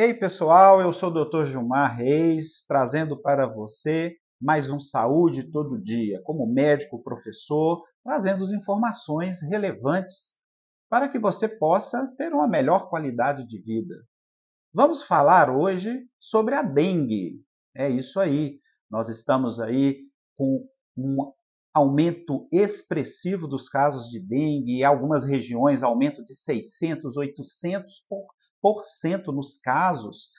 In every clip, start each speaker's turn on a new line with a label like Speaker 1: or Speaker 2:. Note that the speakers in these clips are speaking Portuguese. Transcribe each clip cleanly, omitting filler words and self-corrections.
Speaker 1: Ei, pessoal, eu sou o Dr. Gilmar Reis, trazendo para você mais um Saúde Todo Dia, como médico, professor, trazendo as informações relevantes para que você possa ter uma melhor qualidade de vida. Vamos falar hoje sobre a dengue. É isso aí. Nós estamos aí com um aumento expressivo dos casos de dengue, em algumas regiões aumento de 600, 800% nos casos.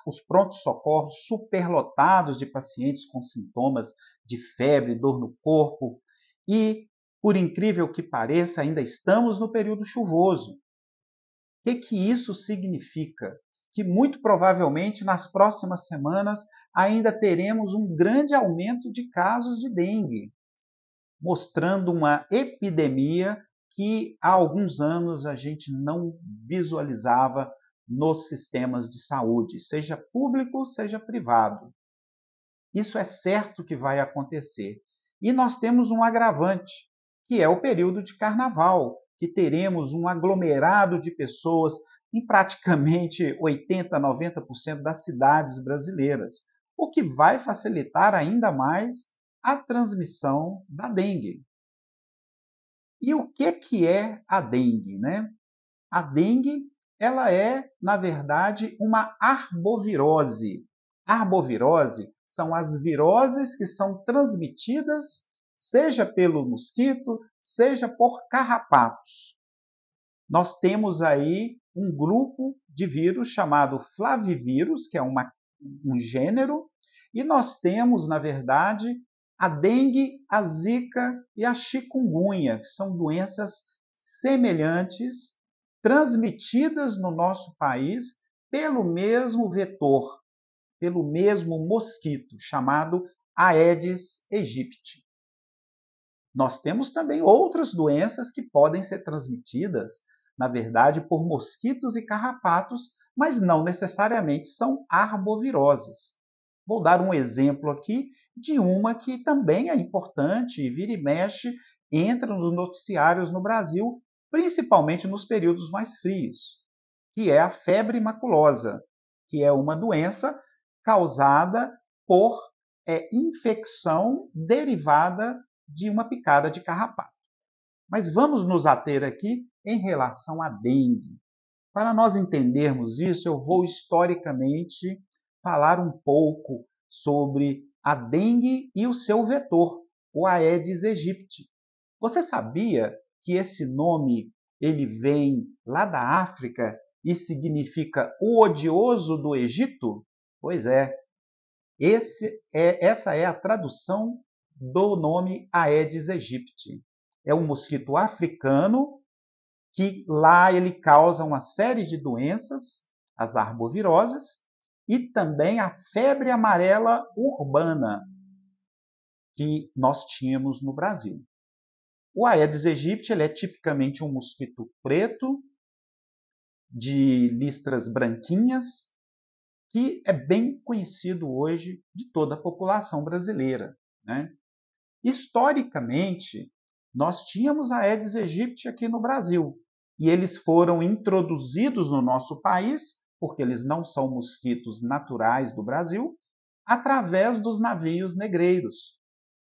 Speaker 1: Os prontos-socorros superlotados de pacientes com sintomas de febre, dor no corpo. E, por incrível que pareça, ainda estamos no período chuvoso. O que isso significa? Que muito provavelmente nas próximas semanas ainda teremos um grande aumento de casos de dengue, mostrando uma epidemia que há alguns anos a gente não visualizava nos sistemas de saúde, seja público, seja privado. Isso é certo que vai acontecer. E nós temos um agravante, que é o período de carnaval, que teremos um aglomerado de pessoas em praticamente 80, 90% das cidades brasileiras, o que vai facilitar ainda mais a transmissão da dengue. E o que é a dengue, né? A dengue, ela é, na verdade, uma arbovirose. Arbovirose são as viroses que são transmitidas seja pelo mosquito, seja por carrapatos. Nós temos aí um grupo de vírus chamado flavivírus, que é um gênero, e nós temos, na verdade, a dengue, a zika e a chikungunya, que são doenças semelhantes, transmitidas no nosso país pelo mesmo vetor, pelo mesmo mosquito, chamado Aedes aegypti. Nós temos também outras doenças que podem ser transmitidas, na verdade, por mosquitos e carrapatos, mas não necessariamente são arboviroses. Vou dar um exemplo aqui de uma que também é importante e vira e mexe, entra nos noticiários no Brasil, principalmente nos períodos mais frios, que é a febre maculosa, que é uma doença causada por infecção derivada de uma picada de carrapato. Mas vamos nos ater aqui em relação à dengue. Para nós entendermos isso, eu vou historicamente falar um pouco sobre a dengue e o seu vetor, o Aedes aegypti. Você sabia que esse nome ele vem lá da África e significa o odioso do Egito? Pois é, essa é a tradução do nome Aedes aegypti. É um mosquito africano que lá ele causa uma série de doenças, as arboviroses, e também a febre amarela urbana que nós tínhamos no Brasil. O Aedes aegypti ele é tipicamente um mosquito preto, de listras branquinhas, que é bem conhecido hoje de toda a população brasileira, né? Historicamente, nós tínhamos a Aedes aegypti aqui no Brasil e eles foram introduzidos no nosso país, porque eles não são mosquitos naturais do Brasil, através dos navios negreiros.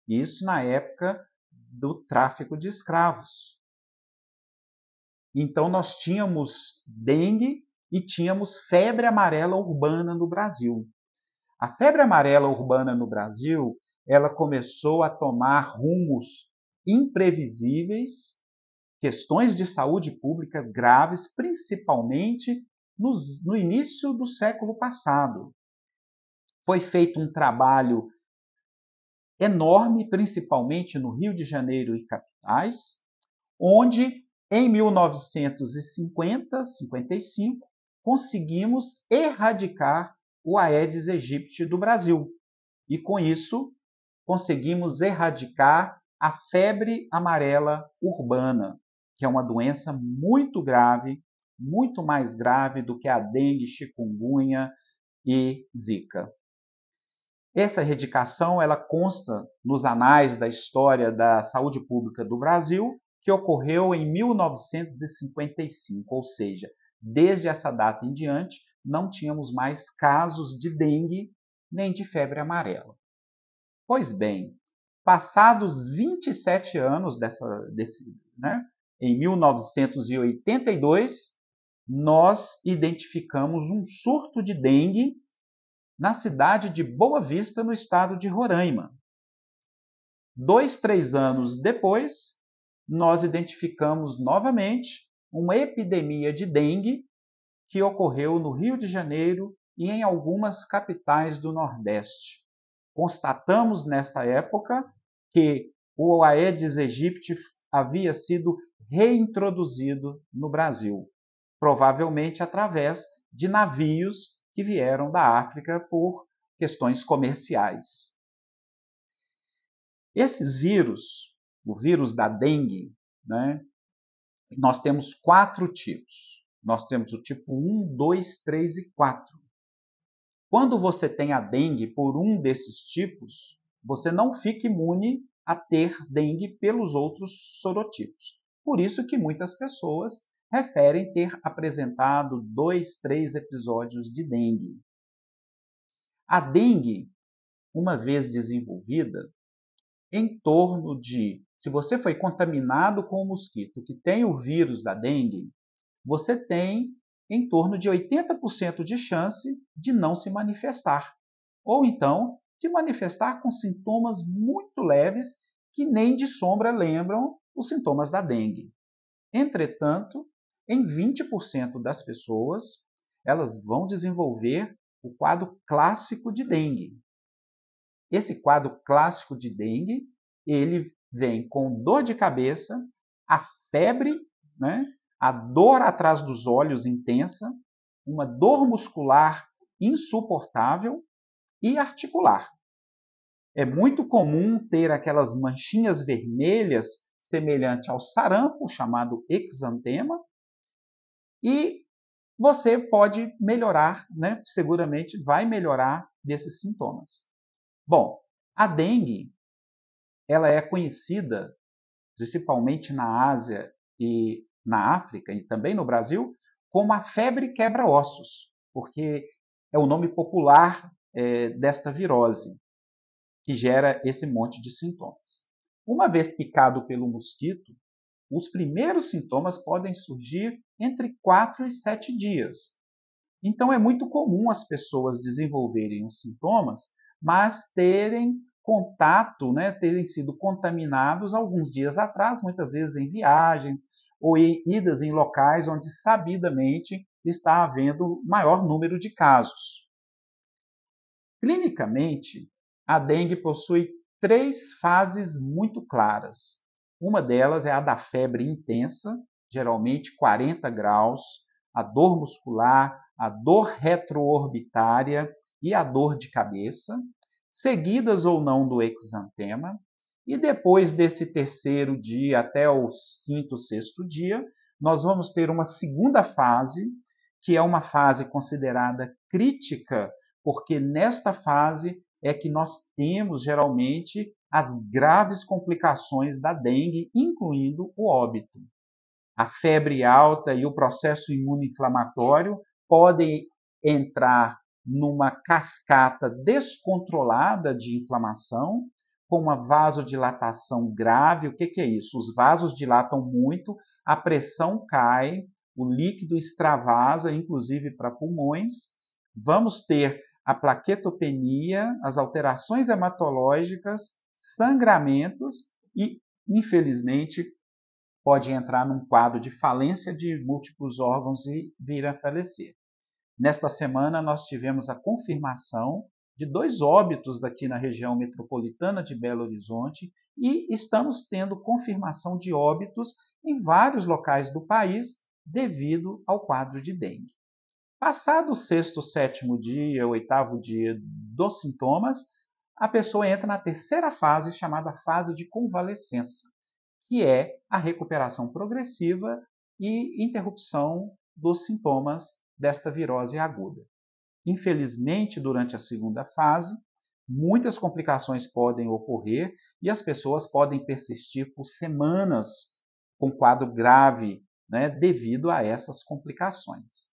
Speaker 1: Isso na época do tráfico de escravos. Então, nós tínhamos dengue e tínhamos febre amarela urbana no Brasil. A febre amarela urbana no Brasil, ela começou a tomar rumos imprevisíveis, questões de saúde pública graves, principalmente no início do século passado. Foi feito um trabalho enorme, principalmente no Rio de Janeiro e capitais, onde em 1950, 55, conseguimos erradicar o Aedes aegypti do Brasil. E com isso, conseguimos erradicar a febre amarela urbana, que é uma doença muito grave, muito mais grave do que a dengue, chikungunya e zika. Essa erradicação ela consta nos anais da história da saúde pública do Brasil, que ocorreu em 1955, ou seja, desde essa data em diante, não tínhamos mais casos de dengue nem de febre amarela. Pois bem, passados 27 anos em 1982, nós identificamos um surto de dengue na cidade de Boa Vista, no estado de Roraima. 2, 3 anos depois, nós identificamos novamente uma epidemia de dengue que ocorreu no Rio de Janeiro e em algumas capitais do Nordeste. Constatamos nesta época que o Aedes aegypti havia sido reintroduzido no Brasil, provavelmente através de navios que vieram da África por questões comerciais. Esses vírus, o vírus da dengue, nós temos 4 tipos. Nós temos o tipo 1, 2, 3 e 4. Quando você tem a dengue por um desses tipos, você não fica imune a ter dengue pelos outros sorotipos. Por isso que muitas pessoas referem ter apresentado 2, 3 episódios de dengue. A dengue, uma vez desenvolvida, se você foi contaminado com o mosquito que tem o vírus da dengue, você tem em torno de 80% de chance de não se manifestar. Ou então, de manifestar com sintomas muito leves que nem de sombra lembram os sintomas da dengue. Entretanto, em 20% das pessoas, elas vão desenvolver o quadro clássico de dengue. Esse quadro clássico de dengue, ele vem com dor de cabeça, a febre, a dor atrás dos olhos intensa, uma dor muscular insuportável e articular. É muito comum ter aquelas manchinhas vermelhas semelhante ao sarampo, chamado exantema, e você pode melhorar, seguramente vai melhorar desses sintomas. Bom, a dengue, ela é conhecida, principalmente na Ásia e na África e também no Brasil, como a febre quebra-ossos, porque é o nome popular desta virose, que gera esse monte de sintomas. Uma vez picado pelo mosquito, os primeiros sintomas podem surgir entre 4 e 7 dias. Então é muito comum as pessoas desenvolverem os sintomas, mas terem contato, terem sido contaminados alguns dias atrás, muitas vezes em viagens ou em idas em locais onde sabidamente está havendo maior número de casos. Clinicamente, a dengue possui 3 fases muito claras. Uma delas é a da febre intensa, geralmente 40 graus, a dor muscular, a dor retroorbitária e a dor de cabeça, seguidas ou não do exantema. E depois desse terceiro dia até o quinto, sexto dia, nós vamos ter uma segunda fase, que é uma fase considerada crítica, porque nesta fase é que nós temos geralmente as graves complicações da dengue, incluindo o óbito. A febre alta e o processo imunoinflamatório podem entrar numa cascata descontrolada de inflamação, com uma vasodilatação grave. O que é isso? Os vasos dilatam muito, a pressão cai, o líquido extravasa, inclusive para pulmões. Vamos ter a plaquetopenia, as alterações hematológicas, sangramentos e, infelizmente, pode entrar num quadro de falência de múltiplos órgãos e vir a falecer. Nesta semana, nós tivemos a confirmação de 2 óbitos daqui na região metropolitana de Belo Horizonte e estamos tendo confirmação de óbitos em vários locais do país devido ao quadro de dengue. Passado o 6º, 7º dia, 8º dia dos sintomas, a pessoa entra na terceira fase, chamada fase de convalescença, que é a recuperação progressiva e interrupção dos sintomas desta virose aguda. Infelizmente, durante a segunda fase, muitas complicações podem ocorrer e as pessoas podem persistir por semanas com quadro grave, devido a essas complicações.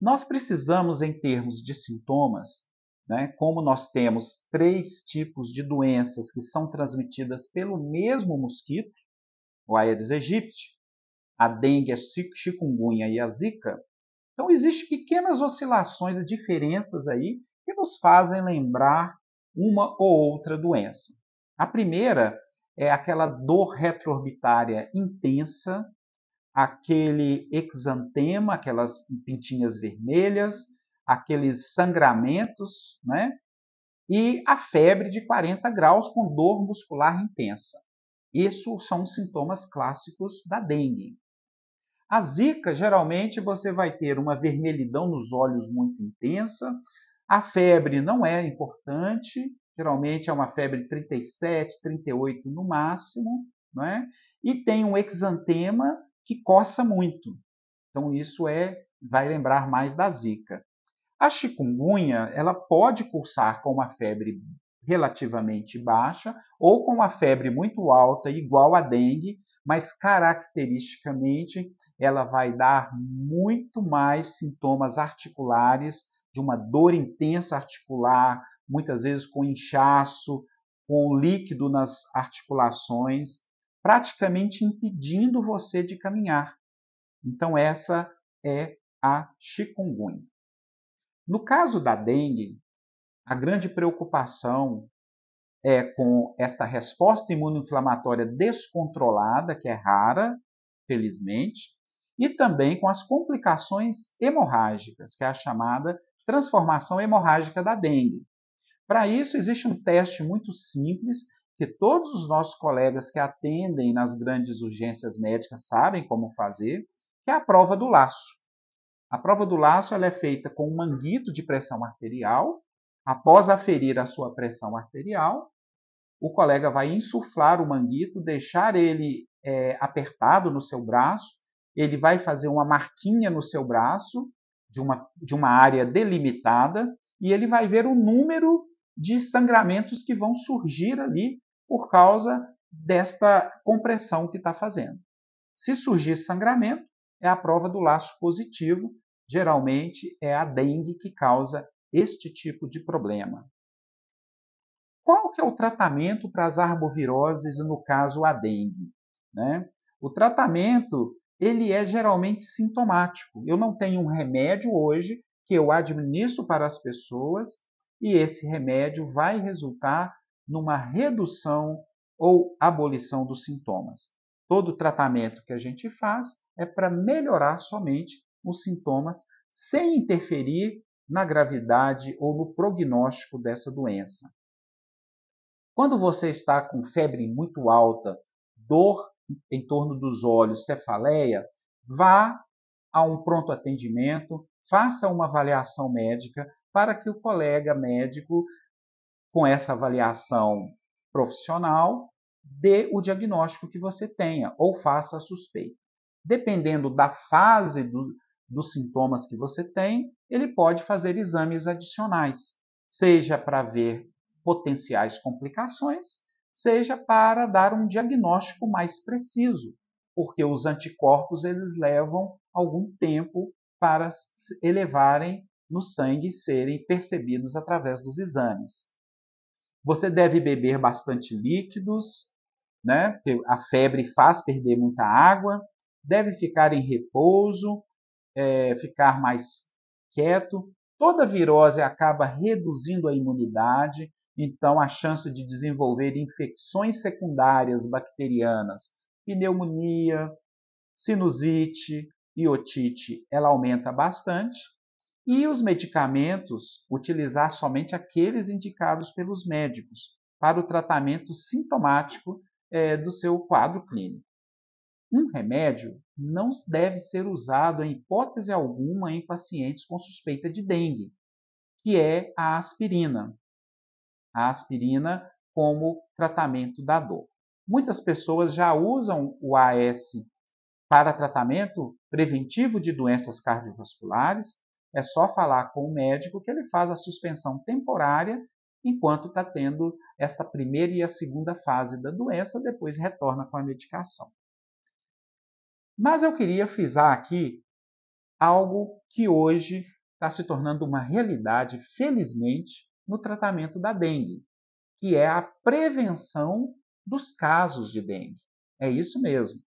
Speaker 1: Nós precisamos, em termos de sintomas, né, como nós temos 3 tipos de doenças que são transmitidas pelo mesmo mosquito, o Aedes aegypti, a dengue, a chikungunya e a zika, então existem pequenas oscilações e diferenças aí que nos fazem lembrar uma ou outra doença. A primeira é aquela dor retroorbitária intensa, aquele exantema, aquelas pintinhas vermelhas, aqueles sangramentos, né? E a febre de 40 graus com dor muscular intensa. Isso são os sintomas clássicos da dengue. A zika, geralmente, você vai ter uma vermelhidão nos olhos muito intensa. A febre não é importante, geralmente é uma febre 37, 38 no máximo, não é? E tem um exantema que coça muito. Então, isso vai lembrar mais da zika. A chikungunya, ela pode cursar com uma febre relativamente baixa ou com uma febre muito alta, igual a dengue, mas caracteristicamente ela vai dar muito mais sintomas articulares, de uma dor intensa articular, muitas vezes com inchaço, com líquido nas articulações, praticamente impedindo você de caminhar. Então, essa é a chikungunya. No caso da dengue, a grande preocupação é com esta resposta imunoinflamatória descontrolada, que é rara, felizmente, e também com as complicações hemorrágicas, que é a chamada transformação hemorrágica da dengue. Para isso, existe um teste muito simples que todos os nossos colegas que atendem nas grandes urgências médicas sabem como fazer, que é a prova do laço. A prova do laço ela é feita com um manguito de pressão arterial. Após aferir a sua pressão arterial, o colega vai insuflar o manguito, deixar ele apertado no seu braço, ele vai fazer uma marquinha no seu braço, de uma área delimitada, e ele vai ver o número de sangramentos que vão surgir ali por causa desta compressão que está fazendo. Se surgir sangramento, é a prova do laço positivo, geralmente é a dengue que causa este tipo de problema. Qual que é o tratamento para as arboviroses, no caso a dengue? Né? O tratamento ele é geralmente sintomático. Eu não tenho um remédio hoje que eu administro para as pessoas e esse remédio vai resultar numa redução ou abolição dos sintomas. Todo tratamento que a gente faz é para melhorar somente os sintomas sem interferir na gravidade ou no prognóstico dessa doença. Quando você está com febre muito alta, dor em torno dos olhos, cefaleia, vá a um pronto atendimento, faça uma avaliação médica para que o colega médico, com essa avaliação profissional, dê o diagnóstico que você tenha ou faça a suspeita. Dependendo da fase dos sintomas que você tem, ele pode fazer exames adicionais, seja para ver potenciais complicações, seja para dar um diagnóstico mais preciso, porque os anticorpos eles levam algum tempo para se elevarem no sangue e serem percebidos através dos exames. Você deve beber bastante líquidos, né? Porque a febre faz perder muita água, deve ficar em repouso, ficar mais quieto. Toda virose acaba reduzindo a imunidade, então a chance de desenvolver infecções secundárias bacterianas, pneumonia, sinusite e otite, ela aumenta bastante. E os medicamentos, utilizar somente aqueles indicados pelos médicos para o tratamento sintomático do seu quadro clínico. Um remédio não deve ser usado em hipótese alguma em pacientes com suspeita de dengue, que é a aspirina. A aspirina como tratamento da dor. Muitas pessoas já usam o AS para tratamento preventivo de doenças cardiovasculares. É só falar com o médico que ele faz a suspensão temporária enquanto está tendo esta primeira e a segunda fase da doença, depois retorna com a medicação. Mas eu queria frisar aqui algo que hoje está se tornando uma realidade, felizmente, no tratamento da dengue, que é a prevenção dos casos de dengue. É isso mesmo.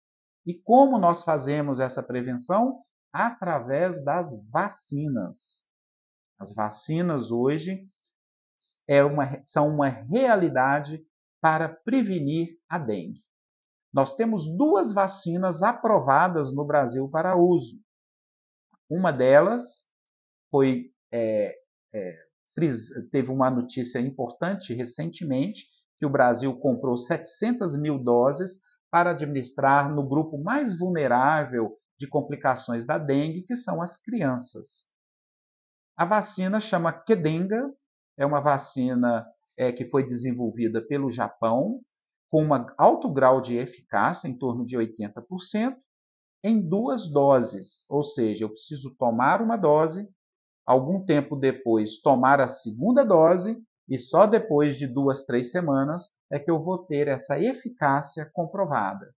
Speaker 1: E como nós fazemos essa prevenção? Através das vacinas. As vacinas hoje são uma realidade para prevenir a dengue. Nós temos 2 vacinas aprovadas no Brasil para uso. Uma delas foi teve uma notícia importante recentemente, que o Brasil comprou 700 mil doses para administrar no grupo mais vulnerável de complicações da dengue, que são as crianças. A vacina chama Qdenga, é uma vacina que foi desenvolvida pelo Japão, com um alto grau de eficácia, em torno de 80%, em 2 doses, ou seja, eu preciso tomar uma dose, algum tempo depois tomar a segunda dose, e só depois de 2, 3 semanas é que eu vou ter essa eficácia comprovada.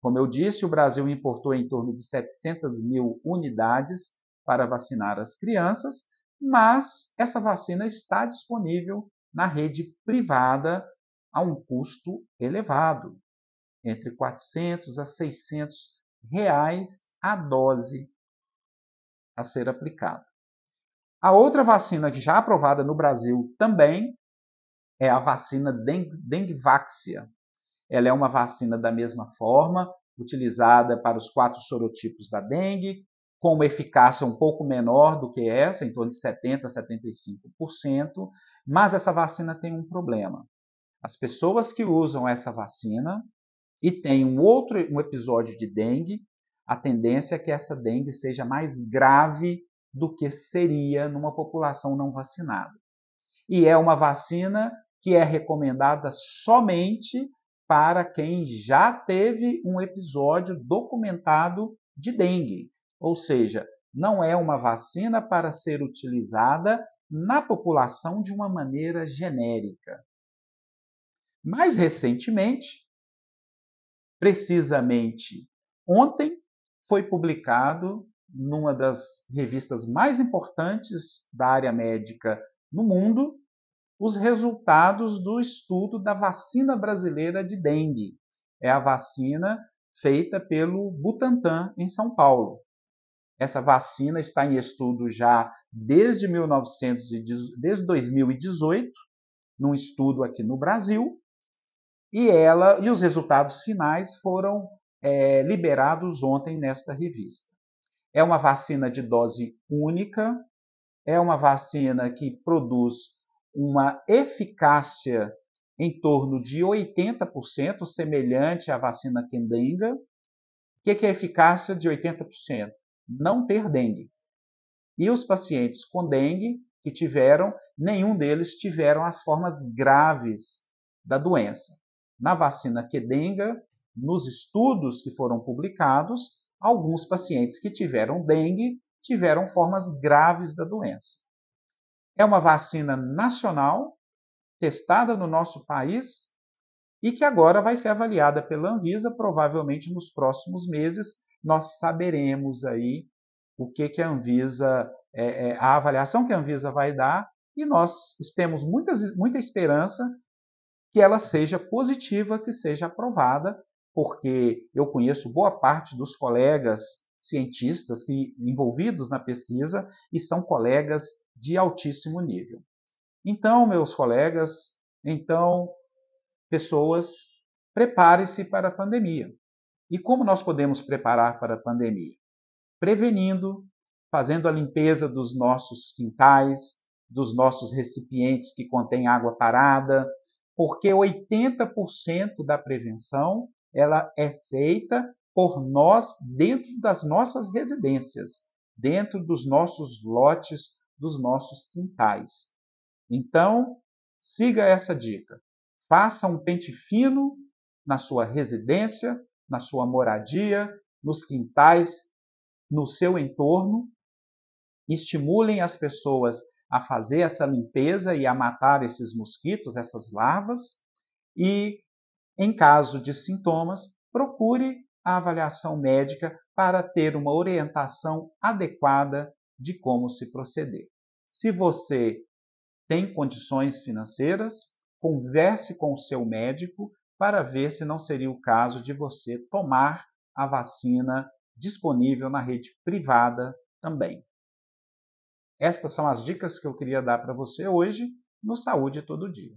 Speaker 1: Como eu disse, o Brasil importou em torno de 700 mil unidades para vacinar as crianças, mas essa vacina está disponível na rede privada a um custo elevado, entre 400 a 600 reais a dose a ser aplicada. A outra vacina que já aprovada no Brasil também é a vacina Dengvaxia. Ela é uma vacina da mesma forma, utilizada para os 4 sorotipos da dengue, com uma eficácia um pouco menor do que essa, em torno de 70% a 75%, mas essa vacina tem um problema. As pessoas que usam essa vacina e têm um episódio de dengue, a tendência é que essa dengue seja mais grave do que seria numa população não vacinada. E é uma vacina que é recomendada somente para quem já teve um episódio documentado de dengue. Ou seja, não é uma vacina para ser utilizada na população de uma maneira genérica. Mais recentemente, precisamente ontem, foi publicado numa das revistas mais importantes da área médica no mundo, os resultados do estudo da vacina brasileira de dengue. É a vacina feita pelo Butantan, em São Paulo. Essa vacina está em estudo já desde 2018, num estudo aqui no Brasil, e os resultados finais foram liberados ontem nesta revista. É uma vacina de dose única, é uma vacina que produz uma eficácia em torno de 80%, semelhante à vacina Qdenga. O que é a eficácia de 80%? Não ter dengue. E os pacientes com dengue que nenhum deles tiveram as formas graves da doença. Na vacina Qdenga, nos estudos que foram publicados, alguns pacientes que tiveram dengue tiveram formas graves da doença. É uma vacina nacional, testada no nosso país e que agora vai ser avaliada pela Anvisa. Provavelmente nos próximos meses nós saberemos aí o que a Anvisa, a avaliação que a Anvisa vai dar, e nós temos muita esperança que ela seja positiva, que seja aprovada, porque eu conheço boa parte dos colegas cientistas envolvidos na pesquisa e são colegas de altíssimo nível. Então, meus colegas, pessoas, prepare-se para a pandemia. E como nós podemos preparar para a pandemia? Prevenindo, fazendo a limpeza dos nossos quintais, dos nossos recipientes que contêm água parada, porque 80% da prevenção ela é feita por nós dentro das nossas residências, dentro dos nossos lotes, dos nossos quintais. Então, siga essa dica. Faça um pente fino na sua residência, na sua moradia, nos quintais, no seu entorno. Estimulem as pessoas a fazer essa limpeza e a matar esses mosquitos, essas larvas. E, em caso de sintomas, procure a avaliação médica para ter uma orientação adequada de como se proceder. Se você tem condições financeiras, converse com o seu médico para ver se não seria o caso de você tomar a vacina disponível na rede privada também. Estas são as dicas que eu queria dar para você hoje no Saúde Todo Dia.